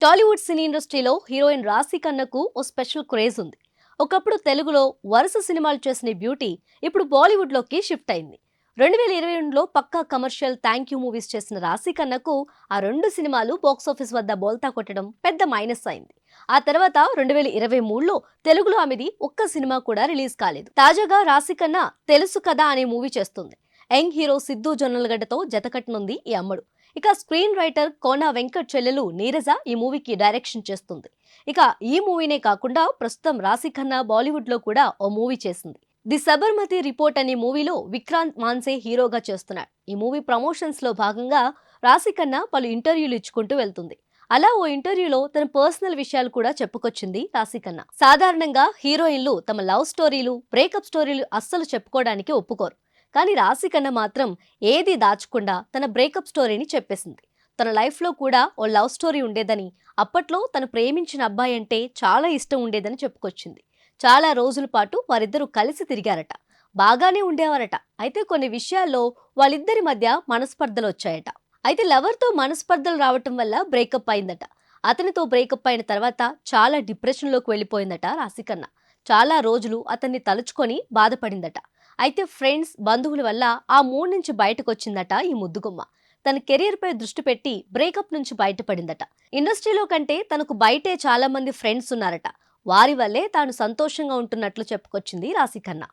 టాలీవుడ్ సినీ ఇండస్ట్రీలో హీరోయిన్ రాశి ఖన్నాకు ఓ special craze ఉంది. ఒకప్పుడు తెలుగులో వరుస సినిమాలు చేసిన ఈ బ్యూటీ ఇప్పుడు బాలీవుడ్లోకి షిఫ్ట్ అయింది. 2022లో పక్కా కమర్షియల్ థ్యాంక్ యూ మూవీస్ చేసిన రాశి ఖన్నాకు ఆ రెండు సినిమాలు బాక్సాఫీస్ వద్ద బోల్తా కొట్టడం పెద్ద మైనస్ అయింది. ఆ తర్వాత 2023లో తెలుగులో ఆమెది ఒక్క సినిమా కూడా రిలీజ్ కాలేదు. తాజాగా రాశి ఖన్నా తెలుసు కదా అనే మూవీ చేస్తుంది. యంగ్ హీరో సిద్ధు జొన్నలగడ్డతో జతకట్టనుంది ఈ అమ్మడు. ఇక స్క్రీన్ రైటర్ కోన వెంకట్ చెల్లెలు నీరజ ఈ మూవీకి డైరెక్షన్ చేస్తుంది. ఇక ఈ మూవీనే కాకుండా ప్రస్తుతం రాశి ఖన్నా బాలీవుడ్ లో కూడా ఓ మూవీ చేసింది. ది సబర్మతి రిపోర్ట్ అనే మూవీలో విక్రాంత్ మాన్సే హీరోగా చేస్తున్నాడు. ఈ మూవీ ప్రమోషన్స్ లో భాగంగా రాశి ఖన్నా పలు ఇంటర్వ్యూలు ఇచ్చుకుంటూ వెళ్తుంది. అలా ఓ ఇంటర్వ్యూలో తన పర్సనల్ విషయాలు కూడా చెప్పుకొచ్చింది రాశి ఖన్నా. సాధారణంగా హీరోయిన్లు తమ లవ్ స్టోరీలు, బ్రేకప్ స్టోరీలు అస్సలు చెప్పుకోవడానికి ఒప్పుకోరు. కానీ రాశి ఖన్నా మాత్రం ఏది దాచకుండా తన బ్రేకప్ స్టోరీని చెప్పేసింది. తన లైఫ్లో కూడా ఓ లవ్ స్టోరీ ఉండేదని, అప్పట్లో తను ప్రేమించిన అబ్బాయి అంటే చాలా ఇష్టం ఉండేదని చెప్పుకొచ్చింది. చాలా రోజుల పాటు వారిద్దరూ కలిసి తిరిగారట. బాగానే ఉండేవారట. అయితే కొన్ని విషయాల్లో వాళ్ళిద్దరి మధ్య మనస్పర్ధలు వచ్చాయట. అయితే లవర్తో మనస్పర్ధలు రావటం వల్ల బ్రేకప్ అయిందట. అతనితో బ్రేకప్ అయిన తర్వాత చాలా డిప్రెషన్లోకి వెళ్ళిపోయిందట రాశి ఖన్నా. చాలా రోజులు అతన్ని తలుచుకొని బాధపడిందట. అయితే ఫ్రెండ్స్, బంధువుల వల్ల ఆ మూడ్ నుంచి బయటకు వచ్చిందట ఈ ముద్దుగుమ్మ. తన కెరీర్ పై దృష్టి పెట్టి బ్రేకప్ నుంచి బయటపడిందట. ఇండస్ట్రీలో కంటే తనకు బయటే చాలా మంది ఫ్రెండ్స్ ఉన్నారట. వారి వల్లే తాను సంతోషంగా ఉంటున్నట్లు చెప్పుకొచ్చింది రాశి ఖన్నా.